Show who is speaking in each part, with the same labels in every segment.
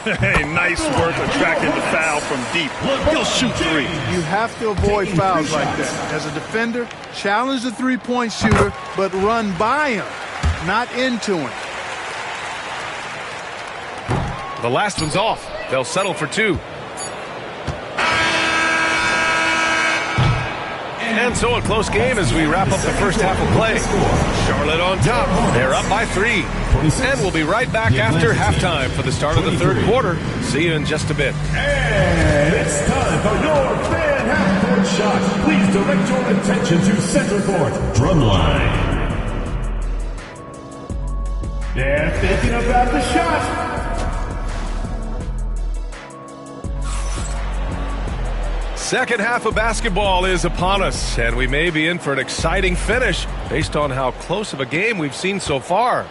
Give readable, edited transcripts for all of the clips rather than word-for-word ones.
Speaker 1: Hey, nice work attracting the foul from deep. He'll shoot three.
Speaker 2: You have to avoid fouls like that. As a defender, challenge the three-point shooter, but run by him, not into him.
Speaker 3: The last one's off. They'll settle for two. And so a close game as we wrap up the first half of play. Charlotte on top. They're up by 3. And we'll be right back after halftime for the start of the third quarter. See you in just a bit.
Speaker 4: And it's time for your fan half-court shot. Please direct your attention to center court. Drumline. They're thinking about the shot.
Speaker 3: Second half of basketball is upon us, and we may be in for an exciting finish based on how close of a game we've seen so far.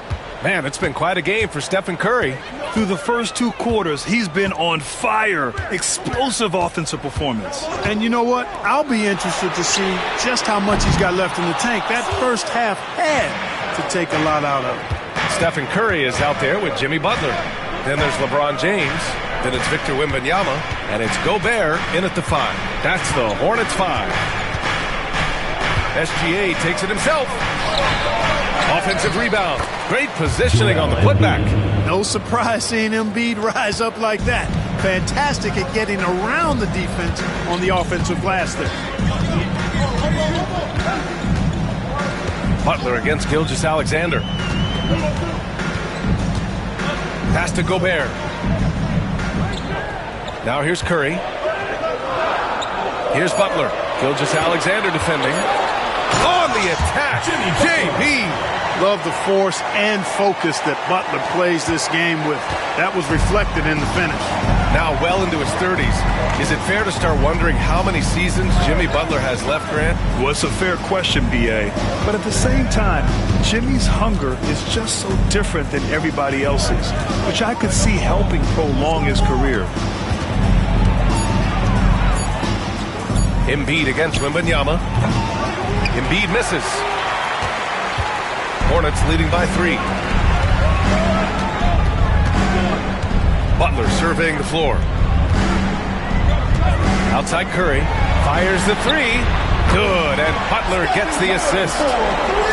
Speaker 3: Man, it's been quite a game for Stephen Curry.
Speaker 1: Through the first 2 quarters, he's been on fire. Explosive offensive performance.
Speaker 2: And you know what? I'll be interested to see just how much he's got left in the tank. That first half had to take a lot out of it.
Speaker 3: Stephen Curry is out there with Jimmy Butler. Then there's LeBron James. Then it's Victor Wembanyama, and it's Gobert in at the 5. That's the Hornets 5. SGA takes it himself. Offensive rebound. Great positioning on the putback.
Speaker 2: No surprise seeing Embiid rise up like that. Fantastic at getting around the defense on the offensive glass there.
Speaker 3: Butler against Gilgeous-Alexander. Pass to Gobert. Now here's Curry. Here's Butler. Gilgeous-Alexander defending. On the attack, JB.
Speaker 2: Love the force and focus that Butler plays this game with. That was reflected in the finish.
Speaker 3: Now well into his 30s. Is it fair to start wondering how many seasons Jimmy Butler has left, Grant?
Speaker 1: Well, it's a fair question, B.A. But at the same time, Jimmy's hunger is just so different than everybody else's, which I could see helping prolong his career.
Speaker 3: Embiid against Wembanyama. Embiid misses. Hornets leading by 3. Butler surveying the floor. Outside Curry. Fires the 3. Good, and Butler gets the assist.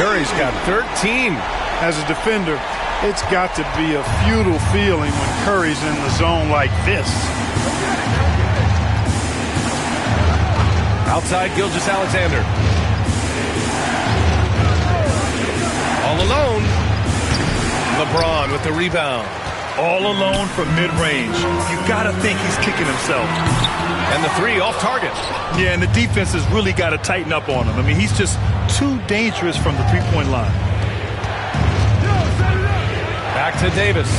Speaker 3: Curry's got 13.
Speaker 2: As a defender, it's got to be a futile feeling when Curry's in the zone like this.
Speaker 3: Outside Gilgeous-Alexander. All alone. LeBron with the rebound.
Speaker 1: All alone from mid-range. You gotta think he's kicking himself.
Speaker 3: And the 3 off target.
Speaker 1: Yeah, and the defense has really got to tighten up on him. I mean, he's just too dangerous from the three-point line.
Speaker 3: Back to Davis.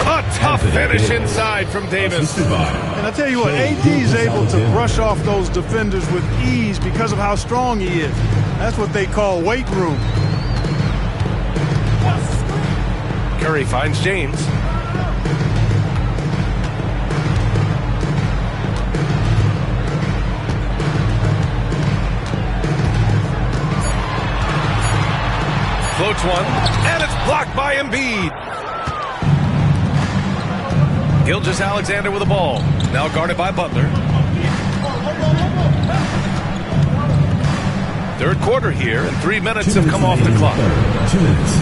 Speaker 3: A tough finish inside from Davis.
Speaker 2: And I tell you what, AD is able to brush off those defenders with ease because of how strong he is. That's what they call weight room.
Speaker 3: Curry finds James. Floats one, and it's blocked by Embiid. Gilgeous-Alexander with the ball. Now guarded by Butler. Third quarter here, and 3 minutes have come off the clock.
Speaker 4: 2 minutes.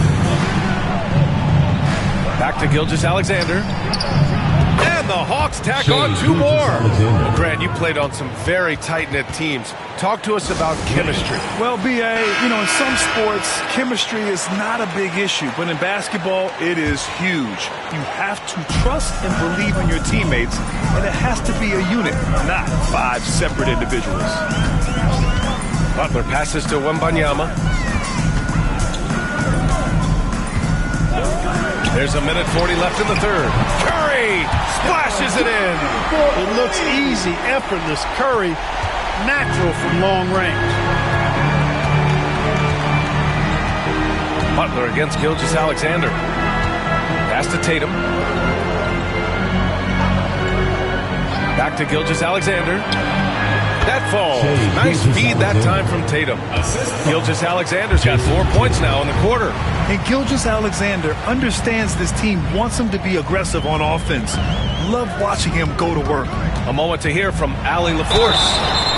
Speaker 3: Back to Gilgeous-Alexander. And the Hawks tack on 2 more. Well, Grant, you played on some very tight-knit teams. Talk to us about chemistry.
Speaker 1: Well, B.A., you know, in some sports, chemistry is not a big issue. But in basketball, it is huge. You have to trust and believe in your teammates, and it has to be a unit, not 5 separate individuals.
Speaker 3: Butler passes to Wembanyama. There's a minute 40 left in the third. Curry splashes it in.
Speaker 2: It looks easy, effortless. Curry, natural from long range.
Speaker 3: Butler against Gilgeous-Alexander. Pass to Tatum. Back to Gilgeous-Alexander. That falls. Nice feed that time from Tatum. Gilgeous-Alexander's got 4 points now in the quarter.
Speaker 1: And Gilgeous-Alexander understands this team wants him to be aggressive on offense. Love watching him go to work.
Speaker 3: A moment to hear from Allie LaForce.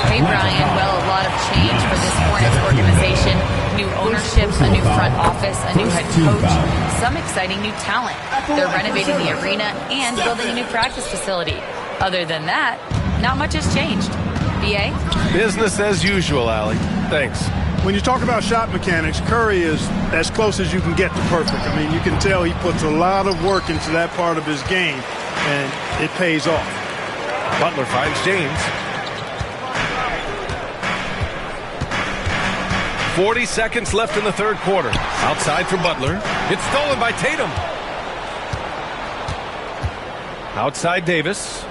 Speaker 5: Hey, Brian. Well, a lot of change for this Hornets organization. New ownership, a new front office, a new head coach, some exciting new talent. They're renovating the arena and building a new practice facility. Other than that, not much has changed. BA?
Speaker 3: Business as usual, Allie. Thanks.
Speaker 2: When you talk about shot mechanics, Curry is as close as you can get to perfect. I mean, you can tell he puts a lot of work into that part of his game, and it pays off.
Speaker 3: Butler finds James. 40 seconds left in the third quarter. Outside from Butler. It's stolen by Tatum. Outside Davis.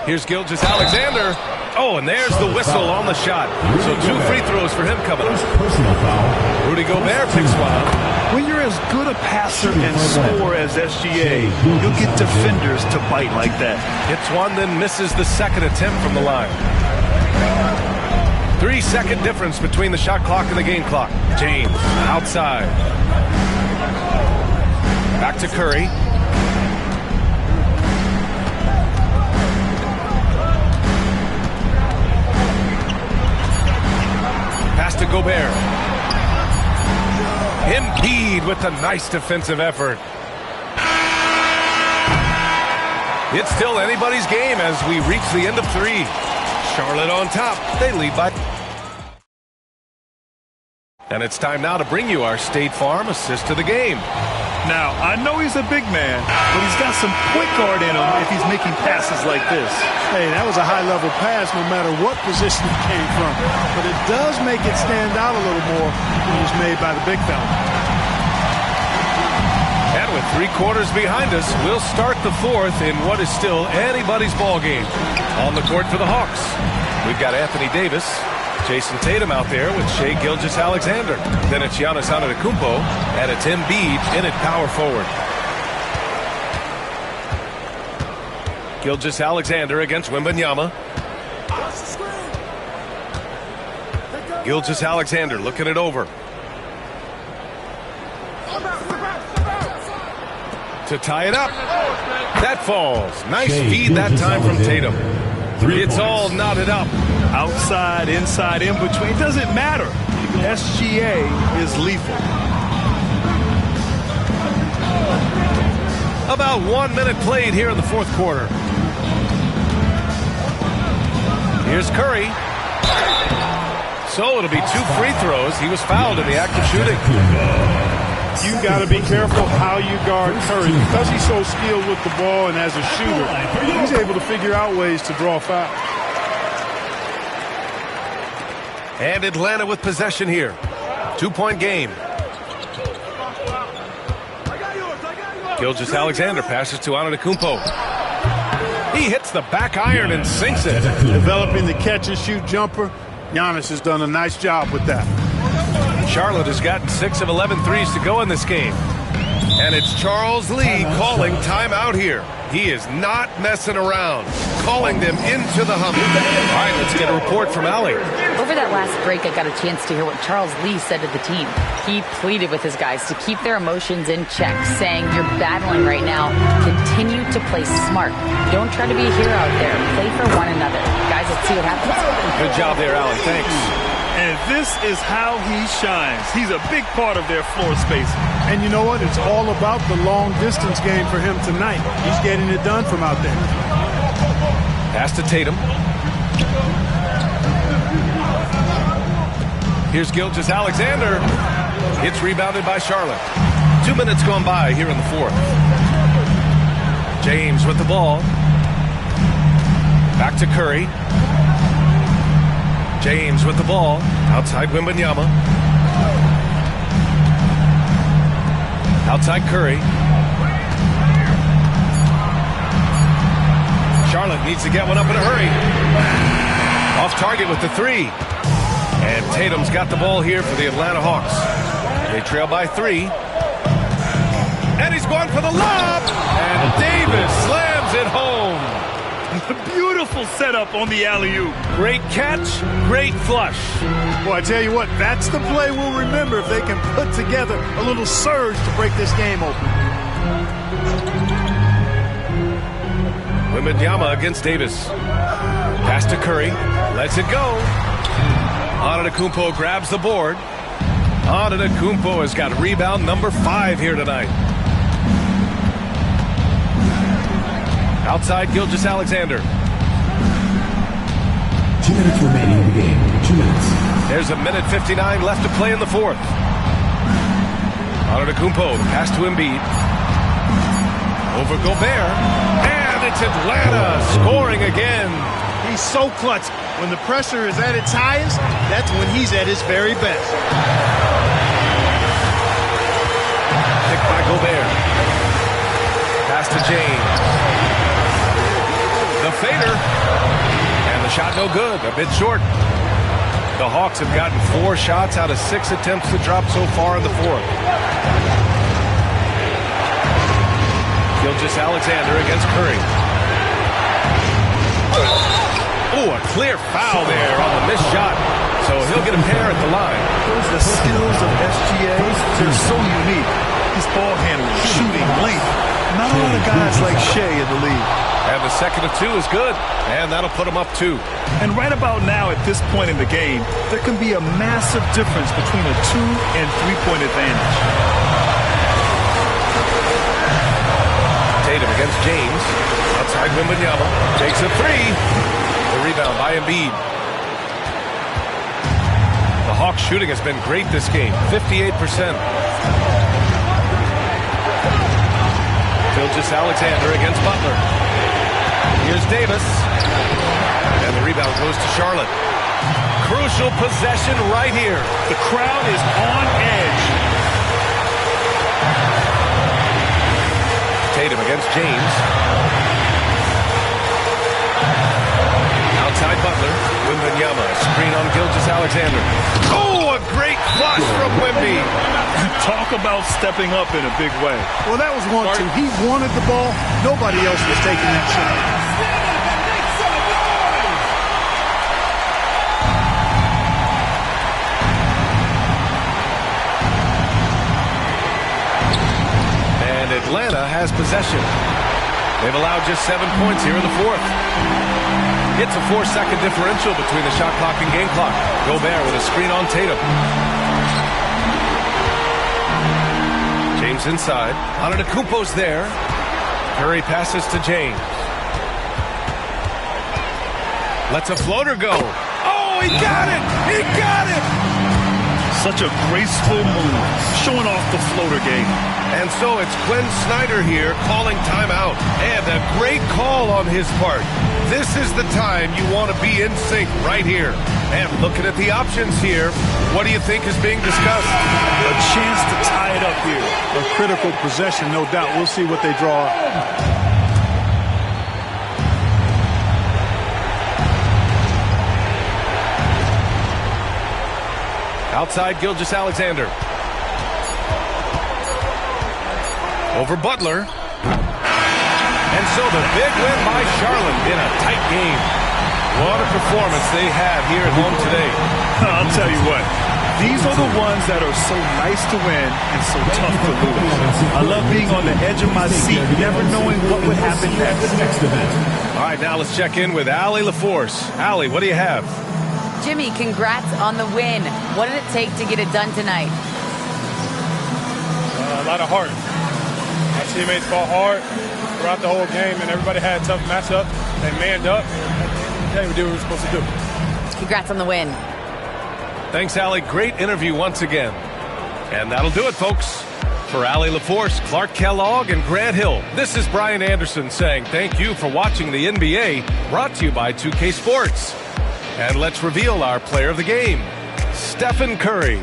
Speaker 3: Here's Gilgeous-Alexander. Oh, and there's the whistle on the shot. So 2 free throws for him coming up.
Speaker 4: Personal foul.
Speaker 3: Rudy Gobert picks one up.
Speaker 1: When you're as good a passer and scorer as SGA, you'll get defenders to bite like that.
Speaker 3: Hits one, then misses the second attempt from the line. 3-second difference between the shot clock and the game clock. James, outside. Back to Curry. Pass to Gobert. Embiid with a nice defensive effort. It's still anybody's game as we reach the end of 3. Charlotte on top. They lead by. And it's time now to bring you our State Farm assist to the game.
Speaker 1: Now, I know he's a big man, but he's got some point guard in him if he's making passes like this.
Speaker 2: Hey, that was a high-level pass no matter what position it came from. But it does make it stand out a little more when it's made by the big fella.
Speaker 3: And with 3 quarters behind us, we'll start the fourth in what is still anybody's ball game. On the court for the Hawks, we've got Anthony Davis, Jason Tatum out there with Shai Gilgeous-Alexander. Then it's Giannis Antetokounmpo, and it's Embiid in at power forward. Gilgeous-Alexander against Wembanyama. Gilgeous-Alexander looking it over. To tie it up. That falls. Nice feed that time from Tatum. It's all knotted up.
Speaker 1: Outside, inside, in between. It doesn't matter. SGA is lethal.
Speaker 3: About 1 minute played here in the fourth quarter. Here's Curry. So it'll be 2 free throws. He was fouled in the act of shooting.
Speaker 2: You got to be careful how you guard Curry. Because he's so skilled with the ball and as a shooter, he's able to figure out ways to draw fouls.
Speaker 3: And Atlanta with possession here. 2-point game. Gilgeous-Alexander passes to Antetokounmpo. He hits the back iron and sinks it.
Speaker 2: Developing the catch-and-shoot jumper. Giannis has done a nice job with that.
Speaker 3: Charlotte has gotten 6 of 11 threes to go in this game. And it's Charles Lee calling timeout here. He is not messing around. Calling them into the hump. All right, let's get a report from Allie.
Speaker 5: Over that last break, I got a chance to hear what Charles Lee said to the team. He pleaded with his guys to keep their emotions in check, saying, "You're battling right now. Continue to play smart. Don't try to be a hero out there. Play for one another." Guys, let's see what happens.
Speaker 3: Good job there, Allie. Thanks.
Speaker 1: And this is how he shines. He's a big part of their floor space.
Speaker 2: And you know what? It's all about the long-distance game for him tonight. He's getting it done from out there.
Speaker 3: Pass to Tatum. Here's Gilgeous-Alexander. It's rebounded by Charlotte. 2 minutes gone by here in the fourth. James with the ball. Back to Curry. James with the ball. Outside Wembanyama. Outside Curry. Charlotte needs to get one up in a hurry. Off target with the 3. And Tatum's got the ball here for the Atlanta Hawks. They trail by 3. And he's going for the lob. And Davis slams it home.
Speaker 1: Beautiful setup on the alley-oop.
Speaker 3: Great catch, great flush.
Speaker 2: Boy, I tell you what, that's the play we'll remember if they can put together a little surge to break this game open.
Speaker 3: Wembanyama against Davis. Pass to Curry. Lets it go. Antetokounmpo grabs the board. Antetokounmpo has got rebound number 5 here tonight. Outside Gilgeous-Alexander.
Speaker 4: 2 minutes remaining in the game. 2 minutes.
Speaker 3: There's a minute 59 left to play in the fourth. Antetokounmpo, the pass to Embiid. Over Gobert. And it's Atlanta scoring again.
Speaker 2: He's so clutch. When the pressure is at its highest, that's when he's at his very best.
Speaker 3: Picked by Gobert. Pass to James. The fader. And the shot no good. A bit short. The Hawks have gotten 4 shots out of 6 attempts to drop so far in the fourth. Gilgeous-Alexander against Curry. Oh, a clear foul there on the missed shot. So he'll get a pair at the line.
Speaker 1: The skills of SGA, they're so unique. His ball handling, shooting, length. Not a lot of guys like Shea in the league.
Speaker 3: And the second of 2 is good. And that'll put him up 2.
Speaker 1: And right about now, at this point in the game, there can be a massive difference between a 2- and 3-point advantage.
Speaker 3: Tatum against James. Outside Wembanyama. Takes a 3. The rebound by Embiid. The Hawks shooting has been great this game. 58%. Gilgeous-Alexander against Butler. Here's Davis. And the rebound goes to Charlotte. Crucial possession right here.
Speaker 1: The crowd is on edge.
Speaker 3: Tatum against James. Outside Butler. Wembanyama. Screen on Gilgeous-Alexander. Oh, a great flush from Wemby.
Speaker 1: Talk about stepping up in a big way.
Speaker 2: Well, that was 1-2. He wanted the ball. Nobody else was taking that shot.
Speaker 3: Atlanta has possession. They've allowed just 7 points here in the fourth. It's a 4-second differential between the shot clock and game clock. Gobert with a screen on Tatum. James inside. Antetokounmpo's there. Curry passes to James. Lets a floater go. Oh, he got it! He got it!
Speaker 1: Such a graceful move, showing off the floater game.
Speaker 3: And so it's Quinn Snyder here calling timeout. And a great call on his part. This is the time you want to be in sync right here. And looking at the options here, what do you think is being discussed?
Speaker 1: A chance to tie it up here.
Speaker 2: A critical possession, no doubt. We'll see what they draw up.
Speaker 3: Outside Gilgeous-Alexander. Over Butler. And so the big win by Charlotte in a tight game. What a performance they have here at home today.
Speaker 1: I'll tell you what, these are the ones that are so nice to win and so tough to lose. I love being on the edge of my seat, never knowing what would happen next.
Speaker 3: All right, now let's check in with Allie LaForce. Allie, what do you have?
Speaker 5: Jimmy, congrats on the win. What did it take to get it done tonight?
Speaker 6: A lot of heart. My teammates fought hard throughout the whole game, and everybody had a tough matchup. They manned up. Okay, we did what we were supposed to do.
Speaker 5: Congrats on the win.
Speaker 3: Thanks, Allie. Great interview once again. And that'll do it, folks. For Allie LaForce, Clark Kellogg, and Grant Hill, this is Brian Anderson saying thank you for watching the NBA, brought to you by 2K Sports. And let's reveal our player of the game, Stephen Curry.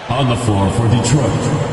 Speaker 4: On the floor for Detroit,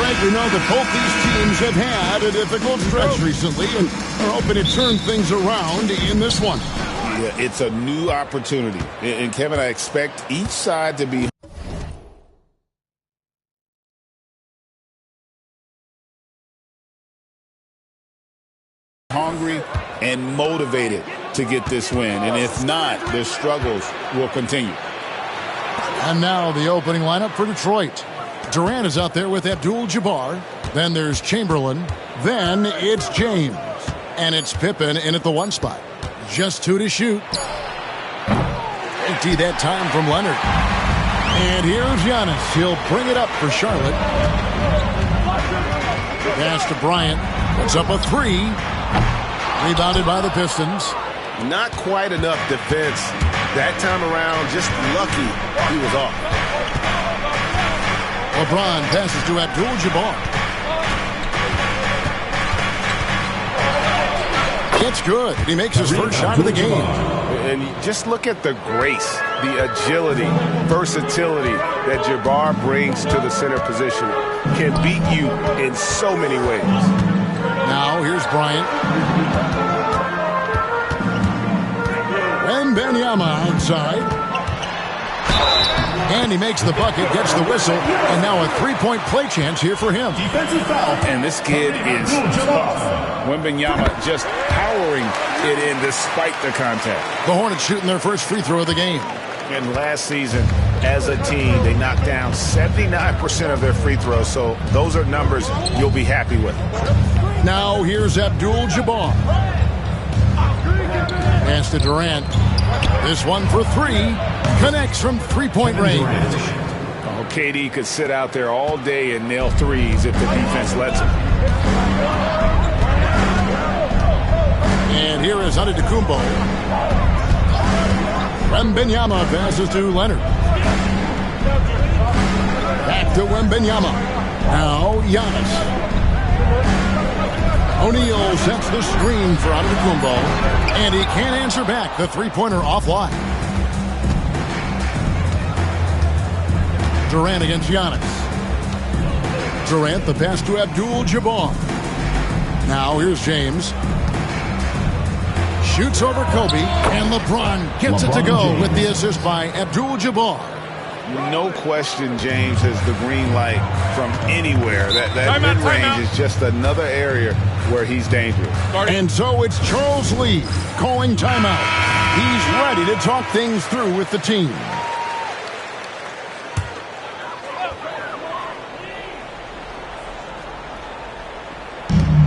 Speaker 7: Greg, we know that both these teams have had a difficult stretch recently and are hoping to turn things around in this one.
Speaker 8: Yeah, it's a new opportunity. And Kevin, I expect each side to be hungry and motivated to get this win. And if not, their struggles will continue.
Speaker 7: And now the opening lineup for Detroit. Durant is out there with Abdul-Jabbar. Then there's Chamberlain. Then it's James. And it's Pippen in at the 1 spot. Just 2 to shoot. Empty that time from Leonard. And here's Giannis. He'll bring it up for Charlotte. Pass to Bryant. Puts up a 3. Rebounded by the Pistons.
Speaker 8: Not quite enough defense that time around. Just lucky he was off.
Speaker 7: LeBron passes to Abdul-Jabbar. It's good. He makes his first shot of the game.
Speaker 8: And just look at the grace, the agility, versatility that Jabbar brings to the center position. Can beat you in so many ways.
Speaker 7: Now here's Bryant. Wembanyama outside. And he makes the bucket, gets the whistle, and now a 3-point play chance here for him.
Speaker 4: Defensive foul.
Speaker 8: And this kid is tough. Wembanyama just powering it in despite the contact.
Speaker 7: The Hornets shooting their first free throw of the game.
Speaker 8: And last season, as a team, they knocked down 79% of their free throws, so those are numbers you'll be happy with.
Speaker 7: Now here's Abdul-Jabbar. Pass to Durant. This one for 3. Connects from 3-point range.
Speaker 8: Oh, KD could sit out there all day and nail threes if the defense lets him.
Speaker 7: And here is Antetokounmpo. Wembanyama passes to Leonard. Back to Wembanyama. Now Giannis. O'Neal sets the screen for Antetokounmpo, and he can't answer back. The 3-pointer offline. Durant against Giannis. Durant, the pass to Abdul-Jabbar. Now here's James. Shoots over Kobe, and LeBron gets it to go with the assist by Abdul-Jabbar.
Speaker 8: No question James has the green light from anywhere. That mid-range is just another area where he's dangerous.
Speaker 7: And so it's Charles Lee calling timeout. He's ready to talk things through with the team.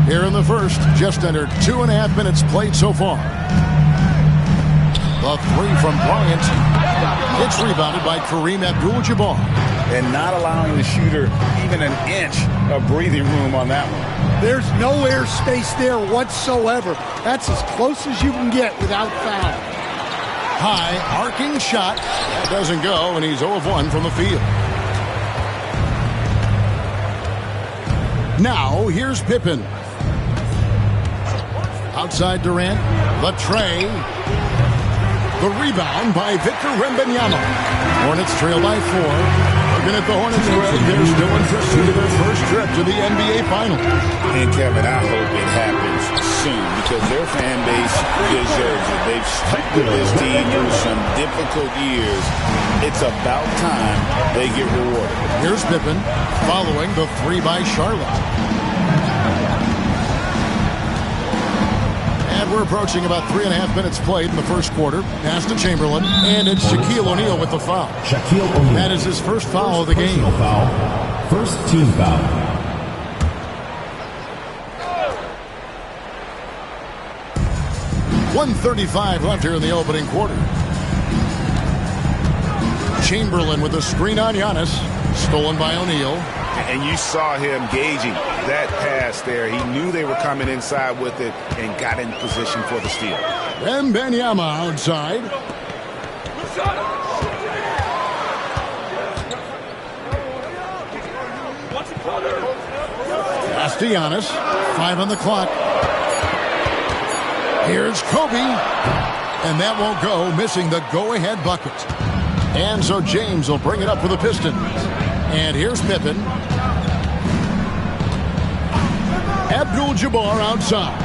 Speaker 7: Here in the first, just under 2.5 minutes played so far. The 3 from Bryant. It's rebounded by Kareem Abdul-Jabbar.
Speaker 8: And not allowing the shooter even an inch of breathing room on that one.
Speaker 9: There's no air space there whatsoever. That's as close as you can get without foul.
Speaker 7: High arcing shot. That doesn't go, and he's 0 of 1 from the field. Now here's Pippen. Outside Durant. The tray. The rebound by Victor Wembanyama. Hornets trail by 4. Looking at the Hornets, Greg, they're still in pursuit of their first trip to the NBA Finals.
Speaker 8: And Kevin, I hope it happens soon because their fan base deserves it. They've stuck with this team through some difficult years. It's about time they get rewarded.
Speaker 7: Here's Pippen following the 3 by Charlotte. And we're approaching about 3.5 minutes played in the first quarter. Pass to Chamberlain, and it's Shaquille O'Neal with the foul.
Speaker 4: Shaquille O'Neal.
Speaker 7: That is his first foul of the game.
Speaker 4: Foul. First team foul.
Speaker 7: .135 left here in the opening quarter. Chamberlain with a screen on Giannis. Stolen by O'Neal.
Speaker 8: And you saw him gauging that pass there. He knew they were coming inside with it and got in position for the steal.
Speaker 7: Wembanyama outside. Pass to Giannis. 5 on the clock. Here's Kobe. And that won't go, missing the go-ahead bucket. And so James will bring it up for the Pistons. And here's Pippen. Abdul-Jabbar outside.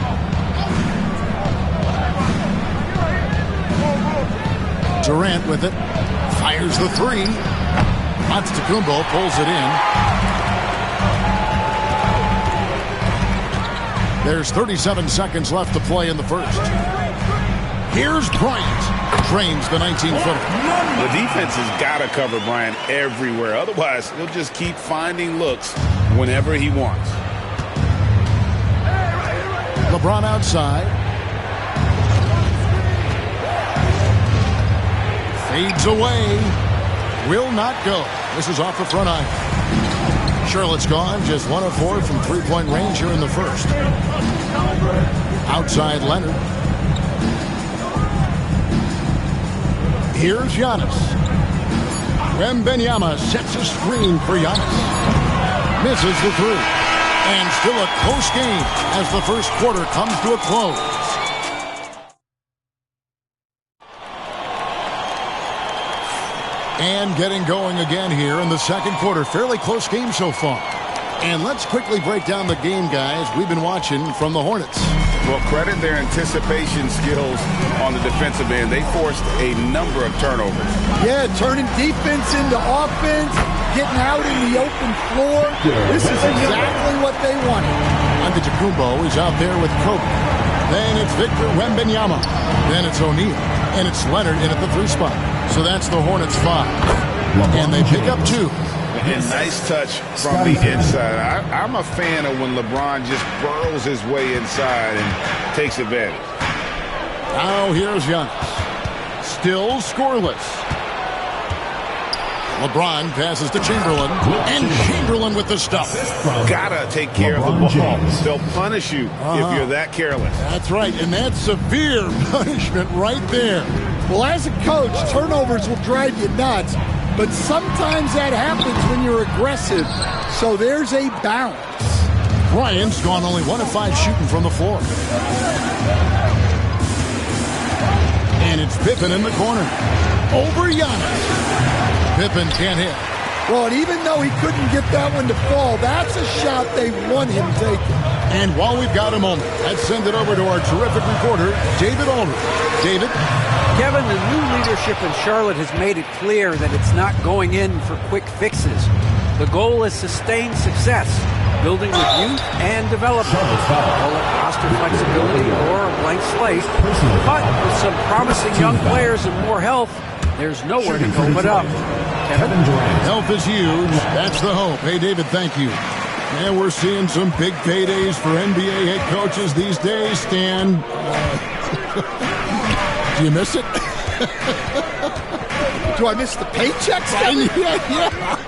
Speaker 7: Durant with it. Fires the three. Antetokounmpo pulls it in. There's 37 seconds left to play in the first. Here's Bryant. Drains the 19-footer.
Speaker 8: The defense has got to cover Bryant everywhere. Otherwise, he'll just keep finding looks whenever he wants.
Speaker 7: LeBron outside. Fades away. Will not go. This is off the front iron. Charlotte's gone. Just 1 of 4 from three-point range here in the first. Outside Leonard. Here's Giannis. Wembanyama sets a screen for Giannis. Misses the three. And still a close game as the first quarter comes to a close. And getting going again here in the second quarter. Fairly close game so far. And let's quickly break down the game, guys, we've been watching from the Hornets.
Speaker 8: Well, credit their anticipation skills on the defensive end. They forced a number of turnovers.
Speaker 9: Yeah, turning defense into offense, getting out in the open floor. This is exactly what they wanted.
Speaker 7: Antetokounmpo is out there with Kobe. Then it's Victor Wembanyama. Then it's O'Neal. And it's Leonard in at the 3 spot. So that's the Hornets 5. And they pick up 2.
Speaker 8: And nice touch from the inside. I'm a fan of when LeBron just burrows his way inside and takes advantage.
Speaker 7: Now here's Giannis. Still scoreless. LeBron passes to Chamberlain. And Chamberlain with the stuff.
Speaker 8: Gotta take care of the ball. They'll punish you if you're that careless.
Speaker 7: That's right. And that's severe punishment right there.
Speaker 9: Well, as a coach, turnovers will drive you nuts. But sometimes that happens when you're aggressive. So there's a balance.
Speaker 7: Bryant's gone only 1 of 5 shooting from the floor. And it's Pippen in the corner. Over Giannis. Pippen can't hit.
Speaker 9: Well, and even though he couldn't get that one to fall, that's a shot they want him taking.
Speaker 7: And while we've got a moment, let's send it over to our terrific reporter, David Aldridge. David?
Speaker 10: Kevin, the new leadership in Charlotte has made it clear that it's not going in for quick fixes. The goal is sustained success, building with youth and development. Call it roster flexibility or a blank slate. But with some promising young players and more health, there's nowhere to go but up. Kevin?
Speaker 7: Health is huge. That's the hope. Hey, David, thank you. And we're seeing some big paydays for NBA head coaches these days, Stan. Do you miss it?
Speaker 9: Do I miss the paychecks?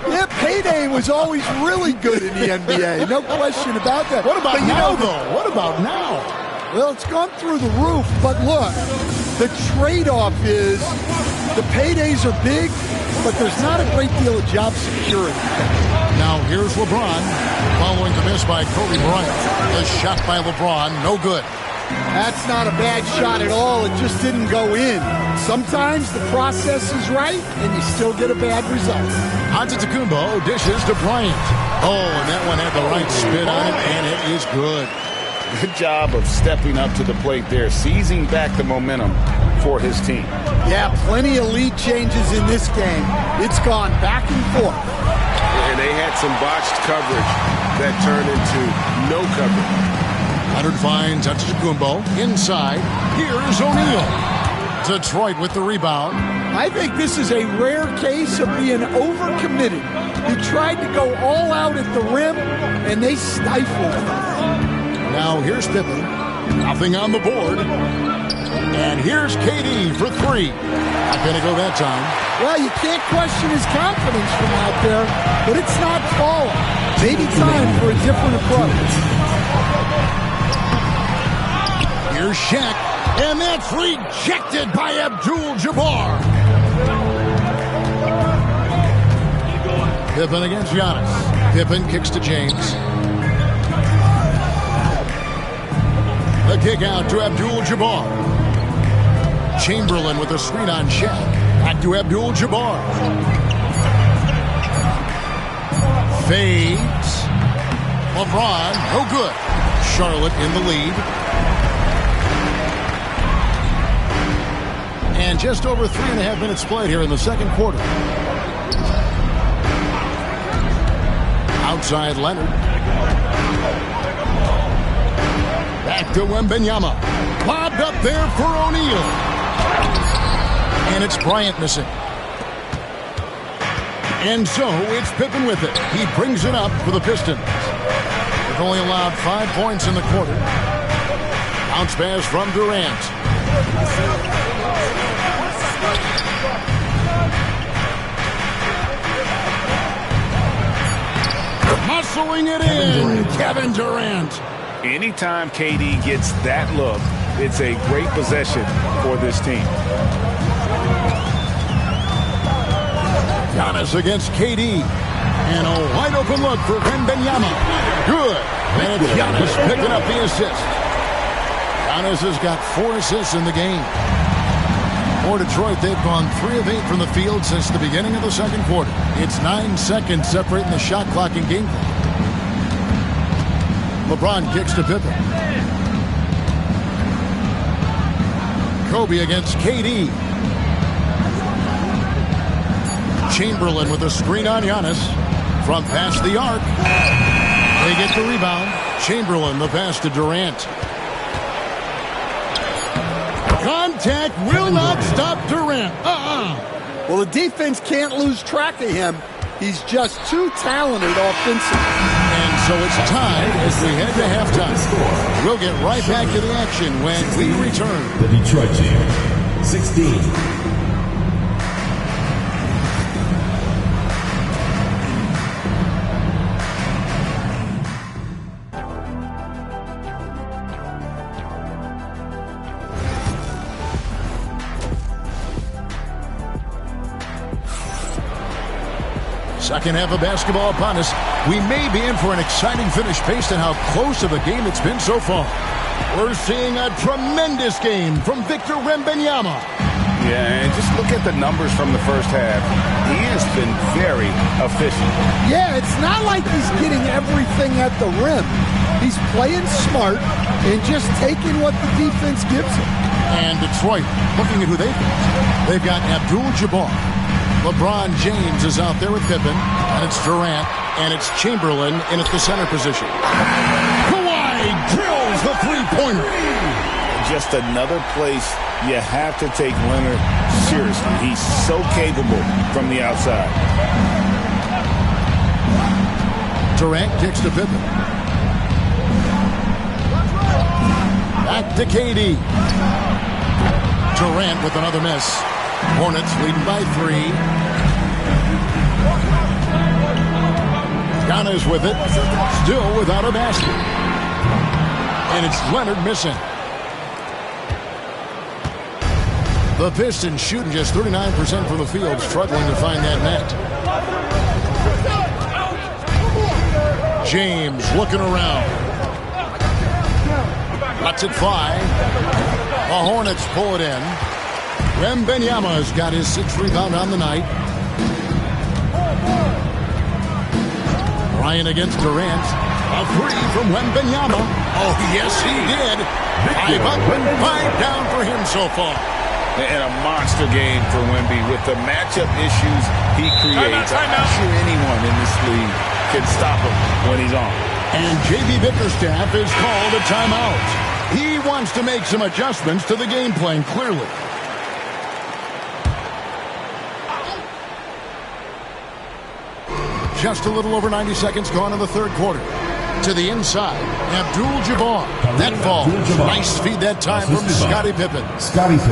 Speaker 9: Yeah, payday was always really good in the NBA. No question about that.
Speaker 7: What about now, though? What about now?
Speaker 9: Well, it's gone through the roof. But look, the trade-off is the paydays are big, but there's not a great deal of job security.
Speaker 7: Now here's LeBron following the miss by Kobe Bryant. The shot by LeBron, no good.
Speaker 9: That's not a bad shot at all. It just didn't go in. Sometimes the process is right, and you still get a bad result.
Speaker 7: Antetokounmpo dishes to Bryant. Oh, and that one had the right spin on it, and it is good.
Speaker 8: Good job of stepping up to the plate there, seizing back the momentum for his team.
Speaker 9: Yeah, plenty of lead changes in this game. It's gone back and forth.
Speaker 8: And they had some botched coverage that turned into no coverage.
Speaker 7: Leonard finds Antetokounmpo inside. Here's O'Neal. Detroit with the rebound.
Speaker 9: I think this is a rare case of being overcommitted. He tried to go all out at the rim, and they stifled him.
Speaker 7: Now here's Pippen. Nothing on the board. And here's KD for 3. Not going to go that time.
Speaker 9: Well, you can't question his confidence from out there, but it's not falling. Maybe time for a different approach.
Speaker 7: Here's Shaq, and that's rejected by Abdul-Jabbar. Pippen against Giannis. Pippen kicks to James. The kick out to Abdul-Jabbar. Chamberlain with a screen on Shaq. Back to Abdul-Jabbar. Fades. LeBron, no good. Charlotte in the lead. And just over 3.5 minutes played here in the second quarter. Outside Leonard. Back to Wembanyama. Lobbed up there for O'Neal. And it's Bryant missing. And so it's Pippen with it. He brings it up for the Pistons. They've only allowed 5 points in the quarter. Bounce pass from Durant. Muscling it in, Kevin Durant.
Speaker 8: Anytime KD gets that look, it's a great possession for this team.
Speaker 7: Giannis against KD. And a wide open look for Wembanyama. Good. And Giannis picking up the assist. Giannis has got 4 assists in the game. For Detroit, they've gone 3 of 8 from the field since the beginning of the second quarter. It's 9 seconds separating the shot clock and game clock. LeBron kicks to Pippen. Kobe against KD. Chamberlain with a screen on Giannis. From past the arc. They get the rebound. Chamberlain, the pass to Durant. Contact will not stop Durant.
Speaker 9: Well, the defense can't lose track of him. He's just too talented offensively.
Speaker 7: And so it's tied as we head to halftime. We'll get right back to the action when we return.
Speaker 4: The Detroit Champs, 16.
Speaker 7: Second half of basketball upon us. We may be in for an exciting finish based on how close of a game it's been so far. We're seeing a tremendous game from Victor Wembanyama.
Speaker 8: Yeah, and just look at the numbers from the first half. He has been very efficient.
Speaker 9: Yeah, it's not like he's getting everything at the rim. He's playing smart and just taking what the defense gives him.
Speaker 7: And Detroit, looking at who they've got. They've got Abdul-Jabbar. LeBron James is out there with Pippen, and it's Durant, and it's Chamberlain in at the center position. Kawhi drills the three-pointer.
Speaker 8: Just another place you have to take Leonard seriously. He's so capable from the outside.
Speaker 7: Durant kicks to Pippen. Back to KD. Durant with another miss. Hornets leading by 3. Giannis with it. Still without a basket. And it's Leonard missing. The Pistons shooting just 39% from the field, struggling to find that net. James looking around. Lets it fly. The Hornets pull it in. Wembanyama's got his 6th rebound on the night. Bryant against Durant. A 3 from Wembanyama. Oh, yes, he did. 5 up and 5 down for him so far.
Speaker 8: And a monster game for Wemby with the matchup issues he creates. I'm not sure anyone in this league can stop him when he's on.
Speaker 7: And J.B. Bickerstaff has called a timeout. He wants to make some adjustments to the game plan, clearly. Just a little over 90 seconds gone in the third quarter. To the inside, Abdul-Jabbar. That ball. Nice feed that time from Scottie Pippen.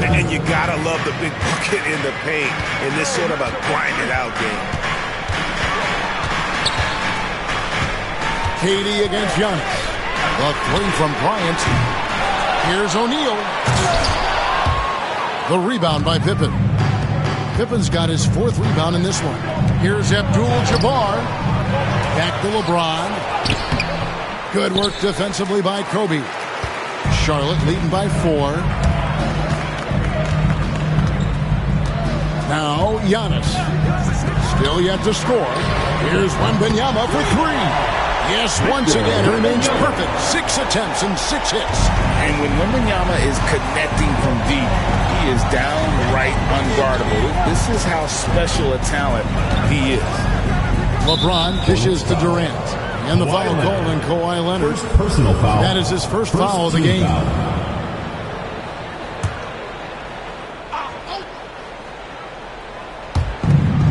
Speaker 11: And you gotta love the big bucket in the paint in this sort of a grind-it-out game.
Speaker 7: KD against Giannis. The 3 from Bryant. Here's O'Neal. The rebound by Pippen. Pippen's got his 4th rebound in this one. Here's Abdul-Jabbar. Back to LeBron. Good work defensively by Kobe. Charlotte leading by 4. Now Giannis. Still yet to score. Here's Wembanyama for 3. Yes, once again, he remains perfect. 6 attempts and 6 hits.
Speaker 8: And when Wembanyama is connecting from deep, he is downright unguardable. This is how special a talent he is.
Speaker 7: LeBron dishes to Durant. And the foul called on Kawhi Leonard.
Speaker 4: Personal foul.
Speaker 7: That is his first foul of the game.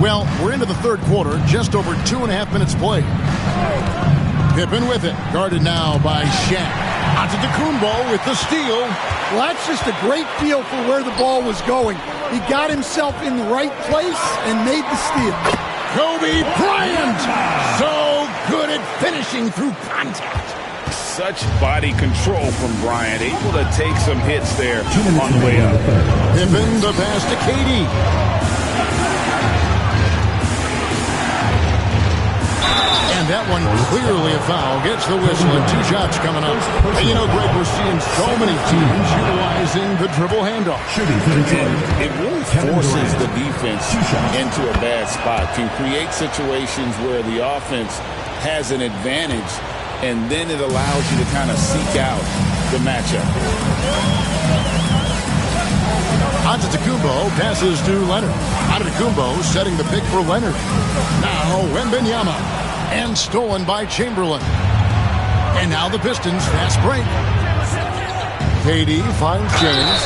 Speaker 7: Well, we're into the third quarter, just over 2.5 minutes played. Pippen with it, guarded now by Shaq. Antetokounmpo with the steal.
Speaker 9: Well, that's just a great feel for where the ball was going. He got himself in the right place and made the steal.
Speaker 7: Kobe Bryant, so good at finishing through contact.
Speaker 8: Such body control from Bryant, able to take some hits there on the way up.
Speaker 7: Pippen the pass to KD. And that one clearly a foul. Gets the whistle and 2 shots coming up. And you know, Greg, we're seeing so many teams utilizing the dribble handoff.
Speaker 8: It really forces the defense into a bad spot to create situations where the offense has an advantage, and then it allows you to kind of seek out the matchup.
Speaker 7: Antetokounmpo passes to Leonard. Antetokounmpo setting the pick for Leonard. Now Wembanyama. And stolen by Chamberlain. And now the Pistons fast break. KD finds James.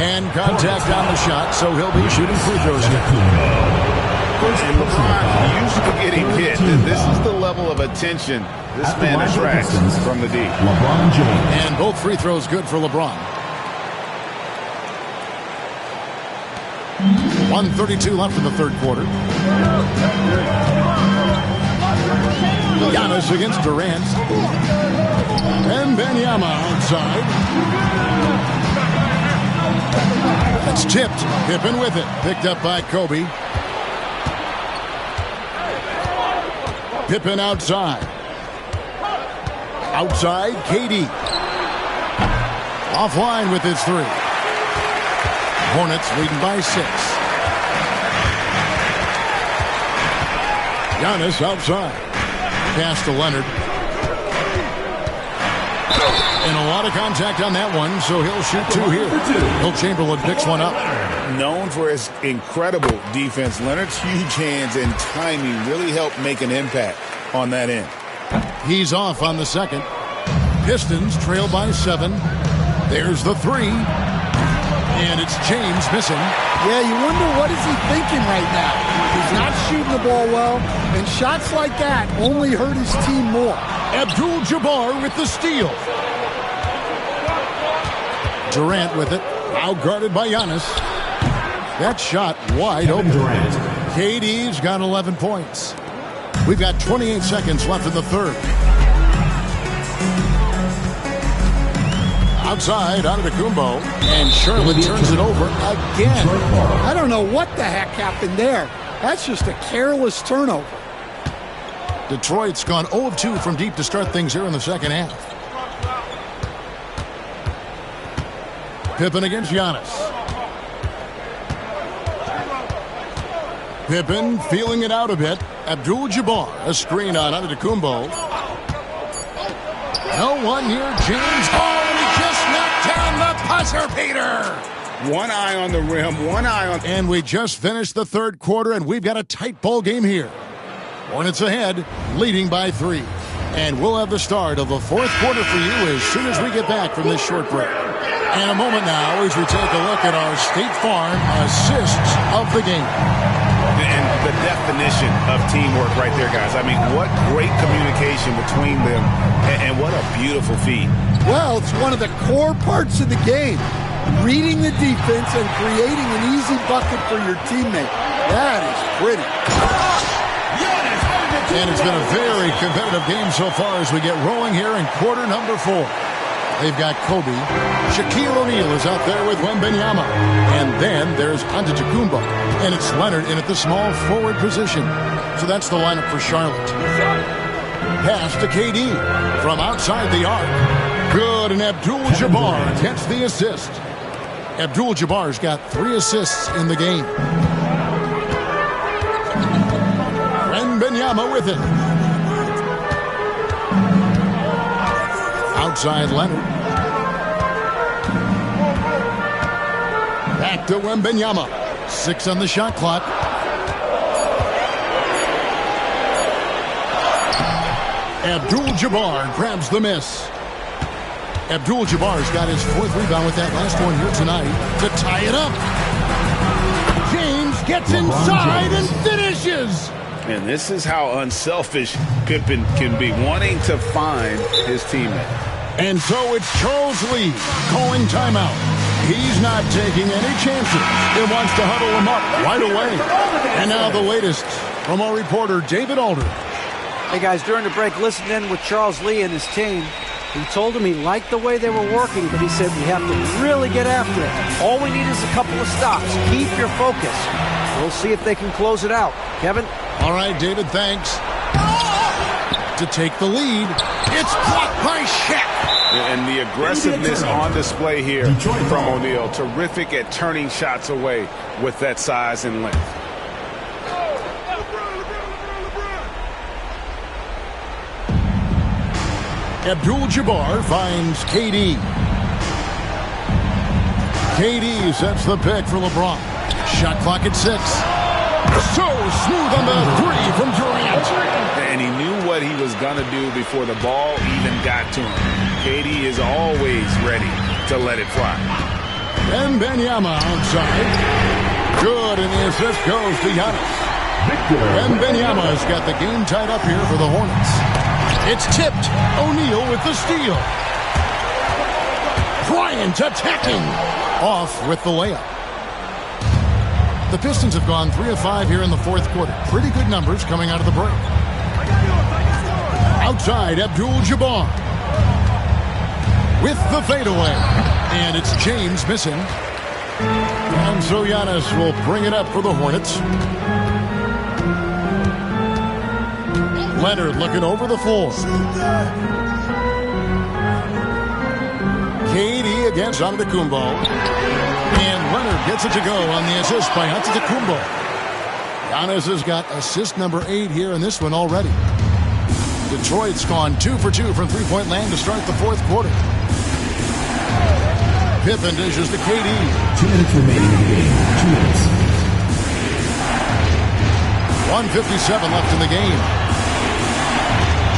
Speaker 7: And contact on the shot, so he'll be shooting free throws here.
Speaker 8: And LeBron used to getting hit. This is the level of attention this man attracts from the deep.
Speaker 7: LeBron James. And both free throws good for LeBron. 1:32 left in the third quarter. Giannis against Durant. And Wembanyama outside. It's tipped. Pippen with it. Picked up by Kobe. Pippen outside. Outside, KD. Offline with his 3. Hornets leading by 6. Giannis outside. Pass to Leonard. And a lot of contact on that one, so he'll shoot 2 here. Will Chamberlain picks one up.
Speaker 8: Known for his incredible defense, Leonard's huge hands and timing really help make an impact on that end.
Speaker 7: He's off on the second. Pistons trail by 7. There's the 3. And it's James missing.
Speaker 9: Yeah, you wonder what is he thinking right now. He's not shooting the ball well, and shots like that only hurt his team more.
Speaker 7: Abdul-Jabbar with the steal. Durant with it. Now guarded by Giannis. That shot wide open. KD's got 11 points. We've got 28 seconds left in the third. Outside, Antetokounmpo, and Charlotte turns it over again.
Speaker 9: I don't know what the heck happened there. That's just a careless turnover.
Speaker 7: Detroit's gone 0 of 2 from deep to start things here in the second half. Pippen against Giannis. Pippen feeling it out a bit. Abdul-Jabbar, a screen on Antetokounmpo. No one near James. Oh, and he just knocked down the buzzer beater.
Speaker 8: One eye on the rim, one eye on...
Speaker 7: And we just finished the third quarter, and we've got a tight ball game here. Hornets ahead, leading by 3. And we'll have the start of the fourth quarter for you as soon as we get back from this short break. In a moment now, as we take a look at our State Farm assists of the game.
Speaker 11: And the definition of teamwork right there, guys. I mean, what great communication between them, and what a beautiful feat.
Speaker 9: Well, it's one of the core parts of the game. Reading the defense and creating an easy bucket for your teammate. That is pretty.
Speaker 7: And it's been a very competitive game so far as we get rolling here in quarter number 4. They've got Kobe. Shaquille O'Neal is out there with Wembanyama. And then there's Antetokounmpo. And it's Leonard in at the small forward position. So that's the lineup for Charlotte. Pass to KD from outside the arc. Good, and Abdul-Jabbar gets the assist. Abdul-Jabbar's got 3 assists in the game. Wembanyama with it. outside Leonard. Back to Wembanyama. 6 on the shot clock. Abdul-Jabbar grabs the miss. Abdul-Jabbar's got his 4th rebound with that last one here tonight to tie it up. James gets inside and finishes.
Speaker 11: And this is how unselfish Pippen can be, wanting to find his teammate.
Speaker 7: And so it's Charles Lee calling timeout. He's not taking any chances. He wants to huddle him up right away. And now the latest from our reporter, David Alder.
Speaker 10: Hey, guys, during the break, listened in with Charles Lee and his team. He told him he liked the way they were working, but he said we have to really get after it. All we need is a couple of stops. Keep your focus. We'll see if they can close it out. Kevin?
Speaker 7: All right, David, thanks. To take the lead, it's blocked by Shaq.
Speaker 11: And the aggressiveness on display here from O'Neal. Terrific at turning shots away with that size and length.
Speaker 7: Abdul-Jabbar finds KD. KD sets the pick for LeBron. Shot clock at 6. So smooth on the 3 from Durant.
Speaker 11: And he knew what he was going to do before the ball even got to him. KD is always ready to let it fly.
Speaker 7: And Wembanyama outside. Good, and the assist goes to Giannis. And Wembanyama's got the game tied up here for the Hornets. It's tipped. O'Neal with the steal. Bryant attacking. Off with the layup. The Pistons have gone 3 of 5 here in the 4th quarter. Pretty good numbers coming out of the break. Outside, Abdul-Jabbar. With the fadeaway. And it's James missing. And so Giannis will bring it up for the Hornets. Leonard looking over the floor. KD against Antetokounmpo. And Leonard gets it to go on the assist by Antetokounmpo. Giannis has got assist number 8 here in this one already. Detroit's gone 2 for 2 from three-point land to start the 4th quarter. Pippen dishes to KD.
Speaker 4: 2 minutes remaining in the game. 2 minutes.
Speaker 7: 1:57 left in the game.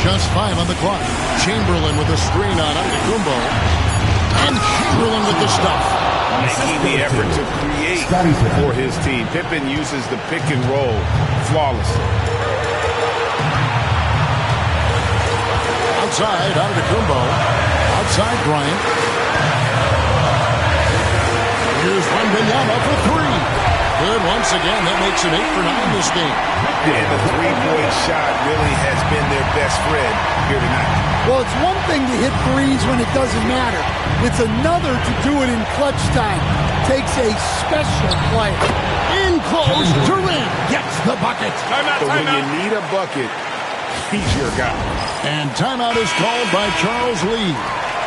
Speaker 7: Just 5 on the clock. Chamberlain with a screen on Antetokounmpo. And Chamberlain with the stuff.
Speaker 11: Making the effort to create for his team. Pippen uses the pick and roll flawlessly.
Speaker 7: Outside, Antetokounmpo. Outside, Bryant. Here's Wembanyama for 3. Good once again. That makes it 8 for 9 this game.
Speaker 11: And the three-point shot really has been their best friend here tonight.
Speaker 9: Well, it's one thing to hit threes when it doesn't matter. It's another to do it in clutch time. Takes a special player.
Speaker 7: In close, Durant gets the bucket.
Speaker 11: But when you need a bucket, he's your guy.
Speaker 7: And timeout is called by Charles Lee.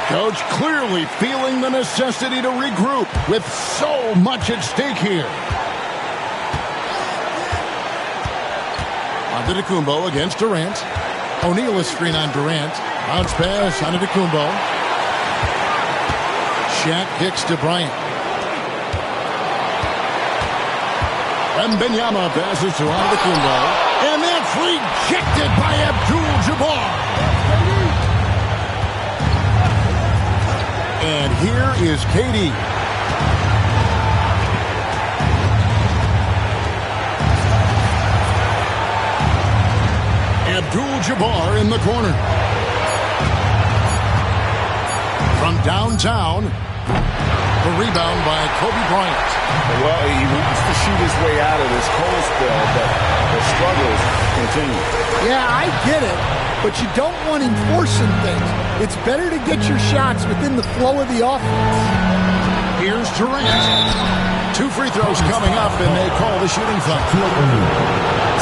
Speaker 7: Coach clearly feeling the necessity to regroup with so much at stake here. Antetokounmpo against Durant. O'Neal is screen on Durant. Bounce pass, Antetokounmpo. Shaq kicks to Bryant. Wembanyama passes to Antetokounmpo. And that's rejected by Abdul-Jabbar. And here is KD. Abdul-Jabbar in the corner. From downtown, the rebound by Kobe Bryant.
Speaker 11: Well, he wants to shoot his way out of this cold spell, but the struggles continue.
Speaker 9: Yeah, I get it, but you don't want him forcing things. It's better to get your shots within the flow of the offense.
Speaker 7: Here's Durant. 2 free throws coming up, and they call the shooting foul.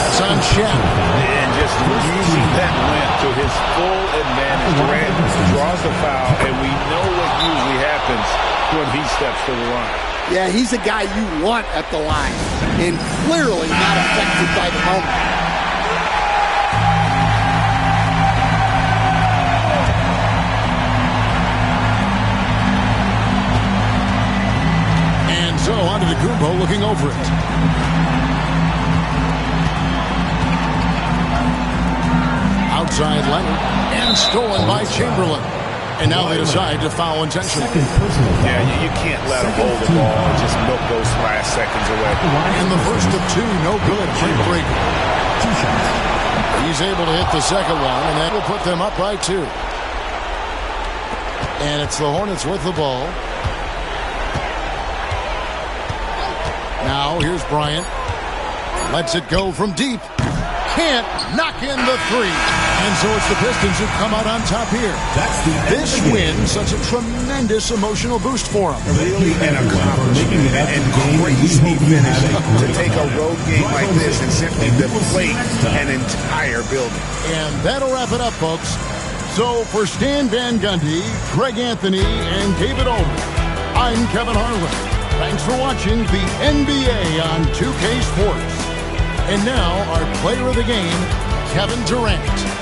Speaker 7: It's on Shaq.
Speaker 11: And just using that length to his full advantage. Durant draws the foul, and we know what usually happens when he steps to the line.
Speaker 9: Yeah, he's a guy you want at the line, and clearly not affected by the moment.
Speaker 7: looking over it. Outside Leonard, and stolen by Chamberlain. And now they decide to foul intentionally.
Speaker 11: Yeah, you can't let him hold the ball and just milk those last seconds away.
Speaker 7: And the first of two, no good. Break. He's able to hit the second one, and that will put them up by 2. And it's the Hornets with the ball. Now here's Bryant. Lets it go from deep. Can't knock in the 3. And so it's the Pistons who come out on top here. This win, such a tremendous emotional boost for them.
Speaker 11: Really an accomplishment and crazy finish to take a road game like this and simply deflate an entire building.
Speaker 7: And that'll wrap it up, folks. So for Stan Van Gundy, Greg Anthony, and David Ulmer, I'm Kevin Harlan. Thanks for watching the NBA on 2K Sports. And now our player of the game, Kevin Durant.